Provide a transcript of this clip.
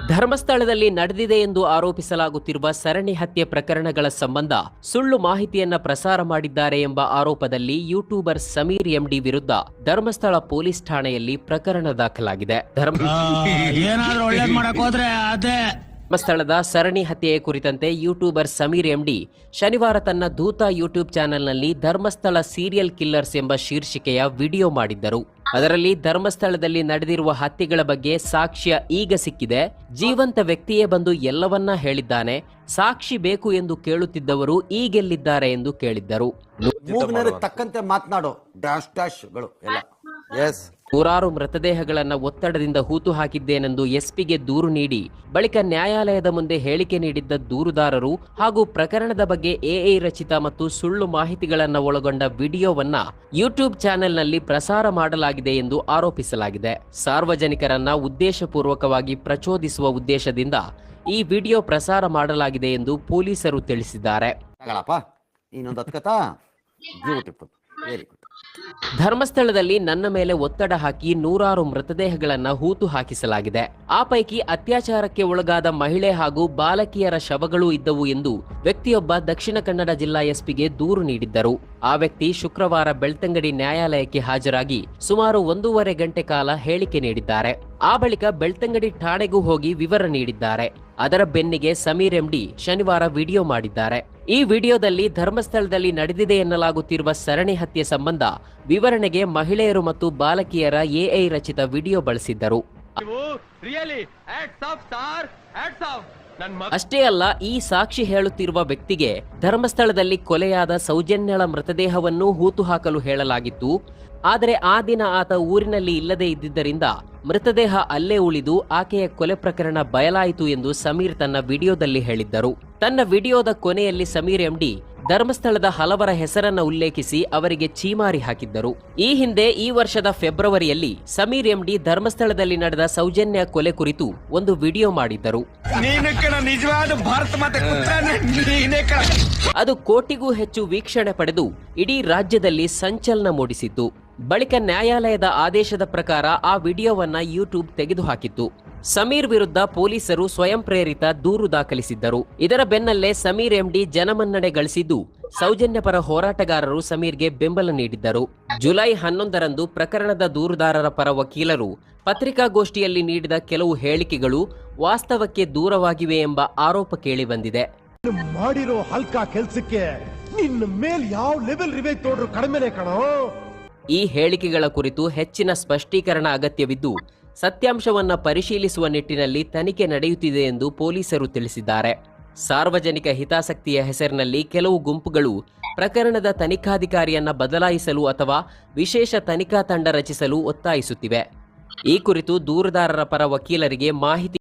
ಧರ್ಮಸ್ಥಳದಲ್ಲಿ ನಡೆದಿದೆ ಎಂದು ಆರೋಪಿಸಲಾಗುತ್ತಿರುವ ಸರಣಿ ಹತ್ಯೆ ಪ್ರಕರಣಗಳ ಸಂಬಂಧ ಸುಳ್ಳು ಮಾಹಿತಿಯನ್ನ ಪ್ರಸಾರ ಮಾಡಿದ್ದಾರೆ ಎಂಬ ಆರೋಪದಲ್ಲಿ ಯೂಟ್ಯೂಬರ್ ಸಮೀರ್ ಎಂಡಿ ವಿರುದ್ಧ ಧರ್ಮಸ್ಥಳ ಪೊಲೀಸ್ ಠಾಣೆಯಲ್ಲಿ ಪ್ರಕರಣ ದಾಖಲಾಗಿದೆ. ಧರ್ಮಸ್ಥಳದ ಸರಣಿ ಹತ್ಯೆಯ ಕುರಿತಂತೆ ಯೂಟ್ಯೂಬರ್ ಸಮೀರ್ ಎಂಡಿ ಶನಿವಾರ ತನ್ನ ದೂತ ಯೂಟ್ಯೂಬ್ ಚಾನೆಲ್ನಲ್ಲಿ ಧರ್ಮಸ್ಥಳ ಸೀರಿಯಲ್ ಕಿಲ್ಲರ್ಸ್ ಎಂಬ ಶೀರ್ಷಿಕೆಯ ವಿಡಿಯೋ ಮಾಡಿದ್ದರು. ಅದರಲ್ಲಿ ಧರ್ಮಸ್ಥಳದಲ್ಲಿ ನಡೆದಿರುವ ಹತ್ಯೆಗಳ ಬಗ್ಗೆ ಸಾಕ್ಷ್ಯ ಈಗ ಸಿಕ್ಕಿದೆ, ಜೀವಂತ ವ್ಯಕ್ತಿಯೇ ಬಂದು ಎಲ್ಲವನ್ನ ಹೇಳಿದ್ದಾನೆ, ಸಾಕ್ಷಿ ಬೇಕು ಎಂದು ಕೇಳುತ್ತಿದ್ದವರು ಈಗೆಲ್ಲಿದ್ದಾರೆ ಎಂದು ಕೇಳಿದ್ದರು. ತಕ್ಕಂತೆ ಮಾತನಾಡೋ ಡ್ಯಾಶ್ ಡ್ಯಾಶ್ಗಳು ಎಲ್ಲ. ನೂರಾರು ಮೃತದೇಹಗಳನ್ನು ಒತ್ತಡದಿಂದ ಹೂತು ಹಾಕಿದ್ದೇನೆಂದು ಎಸ್ಪಿಗೆ ದೂರು ನೀಡಿ ಬಳಿಕ ನ್ಯಾಯಾಲಯದ ಮುಂದೆ ಹೇಳಿಕೆ ನೀಡಿದ್ದ ದೂರುದಾರರು ಹಾಗೂ ಪ್ರಕರಣದ ಬಗ್ಗೆ ಎಐ ರಚಿತ ಮತ್ತು ಸುಳ್ಳು ಮಾಹಿತಿಗಳನ್ನು ಒಳಗೊಂಡ ವಿಡಿಯೋವನ್ನ ಯೂಟ್ಯೂಬ್ ಚಾನೆಲ್ನಲ್ಲಿ ಪ್ರಸಾರ ಮಾಡಲಾಗಿದೆ ಎಂದು ಆರೋಪಿಸಲಾಗಿದೆ. ಸಾರ್ವಜನಿಕರನ್ನ ಉದ್ದೇಶಪೂರ್ವಕವಾಗಿ ಪ್ರಚೋದಿಸುವ ಉದ್ದೇಶದಿಂದ ಈ ವಿಡಿಯೋ ಪ್ರಸಾರ ಮಾಡಲಾಗಿದೆ ಎಂದು ಪೊಲೀಸರು ತಿಳಿಸಿದ್ದಾರೆ. ಧರ್ಮಸ್ಥಳದಲ್ಲಿ ನನ್ನ ಮೇಲೆ ಒತ್ತಡ ಹಾಕಿ ನೂರಾರು ಮೃತದೇಹಗಳನ್ನು ಹೂತು ಹಾಕಿಸಲಾಗಿದೆ. ಆ ಪೈಕಿ ಅತ್ಯಾಚಾರಕ್ಕೆ ಒಳಗಾದ ಮಹಿಳೆ ಹಾಗೂ ಬಾಲಕಿಯರ ಶವಗಳೂ ಇದ್ದವು ಎಂದು ವ್ಯಕ್ತಿಯೊಬ್ಬ ದಕ್ಷಿಣ ಕನ್ನಡ ಜಿಲ್ಲಾ ಎಸ್ಪಿಗೆ ದೂರು ನೀಡಿದ್ದರು. ಆ ವ್ಯಕ್ತಿ ಶುಕ್ರವಾರ ಬೆಳ್ತಂಗಡಿ ನ್ಯಾಯಾಲಯಕ್ಕೆ ಹಾಜರಾಗಿ ಸುಮಾರು 1.5 ಗಂಟೆ ಕಾಲ ಹೇಳಿಕೆ ನೀಡಿದ್ದಾರೆ. ಆ ಬಳಿಕ ಬೆಳ್ತಂಗಡಿ ಠಾಣೆಗೂ ಹೋಗಿ ವಿವರ ನೀಡಿದ್ದಾರೆ. ಅದರ ಬೆನ್ನಿಗೆ ಸಮೀರ್ ಎಂಡಿ ಶನಿವಾರ ವಿಡಿಯೋ ಮಾಡಿದ್ದಾರೆ. ಈ ವಿಡಿಯೋದಲ್ಲಿ ಧರ್ಮಸ್ಥಳದಲ್ಲಿ ನಡೆದಿದೆ ಎನ್ನಲಾಗುತ್ತಿರುವ ಸರಣಿ ಹತ್ಯೆ ಸಂಬಂಧ ವಿವರಣೆಗೆ ಮಹಿಳೆಯರು ಮತ್ತು ಬಾಲಕಿಯರ ಎಐ ರಚಿತ ವಿಡಿಯೋ ಬಳಸಿದ್ದರು. ಅಷ್ಟೇ ಅಲ್ಲ, ಈ ಸಾಕ್ಷಿ ಹೇಳುತ್ತಿರುವ ವ್ಯಕ್ತಿಗೆ ಧರ್ಮಸ್ಥಳದಲ್ಲಿ ಕೊಲೆಯಾದ ಸೌಜನ್ಯಳ ಮೃತದೇಹವನ್ನು ಹೂತು ಹಾಕಲು ಹೇಳಲಾಗಿತ್ತು. ಆದರೆ ಆ ದಿನ ಆತ ಊರಿನಲ್ಲಿ ಇಲ್ಲದೇ ಇದ್ದಿದ್ದರಿಂದ ಮೃತದೇಹ ಅಲ್ಲೇ ಉಳಿದು ಆಕೆಯ ಕೊಲೆ ಪ್ರಕರಣ ಬಯಲಾಯಿತು ಎಂದು ಸಮೀರ್ ತನ್ನ ವಿಡಿಯೋದಲ್ಲಿ ಹೇಳಿದ್ದರು. ತನ್ನ ವಿಡಿಯೋದ ಕೊನೆಯಲ್ಲಿ ಸಮೀರ್ ಎಂಡಿ ಧರ್ಮಸ್ಥಳದ ಹಲವರ ಹೆಸರನ್ನ ಉಲ್ಲೇಖಿಸಿ ಅವರಿಗೆ ಛೀಮಾರಿ ಹಾಕಿದ್ದರು. ಈ ಹಿಂದೆ ಈ ವರ್ಷದ ಫೆಬ್ರವರಿಯಲ್ಲಿ ಸಮೀರ್ ಎಂಡಿ ಧರ್ಮಸ್ಥಳದಲ್ಲಿ ನಡೆದ ಸೌಜನ್ಯ ಕೊಲೆ ಕುರಿತು ಒಂದು ವಿಡಿಯೋ ಮಾಡಿದ್ದರು. ಅದು ಕೋಟಿಗೂ ಹೆಚ್ಚು ವೀಕ್ಷಣೆ ಪಡೆದು ಇಡೀ ರಾಜ್ಯದಲ್ಲಿ ಸಂಚಲನ ಮೂಡಿಸಿತ್ತು. ಬಳಿಕ ನ್ಯಾಯಾಲಯದ ಆದೇಶದ ಪ್ರಕಾರ ಆ ವಿಡಿಯೋವನ್ನ ಯೂಟ್ಯೂಬ್ ತೆಗೆದುಹಾಕಿತ್ತು. ಸಮೀರ್ ವಿರುದ್ಧ ಪೊಲೀಸರು ಸ್ವಯಂ ಪ್ರೇರಿತ ದೂರು ದಾಖಲಿಸಿದ್ದರು. ಇದರ ಬೆನ್ನಲ್ಲೇ ಸಮೀರ್ ಎಂಡಿ ಜನಮನ್ನಣೆ ಗಳಿಸಿದ್ದು ಸೌಜನ್ಯ ಪರ ಹೋರಾಟಗಾರರು ಸಮೀರ್ಗೆ ಬೆಂಬಲ ನೀಡಿದ್ದರು. ಜುಲೈ 11ರಂದು ಪ್ರಕರಣದ ದೂರುದಾರರ ಪರ ವಕೀಲರು ಪತ್ರಿಕಾಗೋಷ್ಠಿಯಲ್ಲಿ ನೀಡಿದ ಕೆಲವು ಹೇಳಿಕೆಗಳು ವಾಸ್ತವಕ್ಕೆ ದೂರವಾಗಿವೆ ಎಂಬ ಆರೋಪ ಕೇಳಿಬಂದಿದೆ. ಮಾಡಿರೋ ಹಲ್ಕ ಕೆಲಸಕ್ಕೆ ನಿನ್ನ ಮೇಲೆ ಯಾವ ಲೆವೆಲ್ ರಿವೇಜ್ ತೋಡ್ರು ಕಡಿಮೆನೆ ಕಣೋ. ಈ ಹೇಳಿಕೆಗಳ ಕುರಿತು ಹೆಚ್ಚಿನ ಸ್ಪಷ್ಟೀಕರಣ ಅಗತ್ಯವಿದ್ದು ಸತ್ಯಾಂಶವನ್ನ ಪರಿಶೀಲಿಸುವ ನಿಟ್ಟಿನಲ್ಲಿ ತನಿಖೆ ನಡೆಯುತ್ತಿದೆ ಎಂದು ಪೊಲೀಸರು ತಿಳಿಸಿದ್ದಾರೆ. ಸಾರ್ವಜನಿಕ ಹಿತಾಸಕ್ತಿಯ ಹೆಸರಿನಲ್ಲಿ ಕೆಲವು ಗುಂಪುಗಳು ಪ್ರಕರಣದ ತನಿಖಾಧಿಕಾರಿಯನ್ನ ಬದಲಾಯಿಸಲು ಅಥವಾ ವಿಶೇಷ ತನಿಖಾ ತಂಡ ರಚಿಸಲು ಒತ್ತಾಯಿಸುತ್ತಿವೆ. ಈ ಕುರಿತು ದೂರುದಾರರ ಪರ ವಕೀಲರಿಗೆ ಮಾಹಿತಿ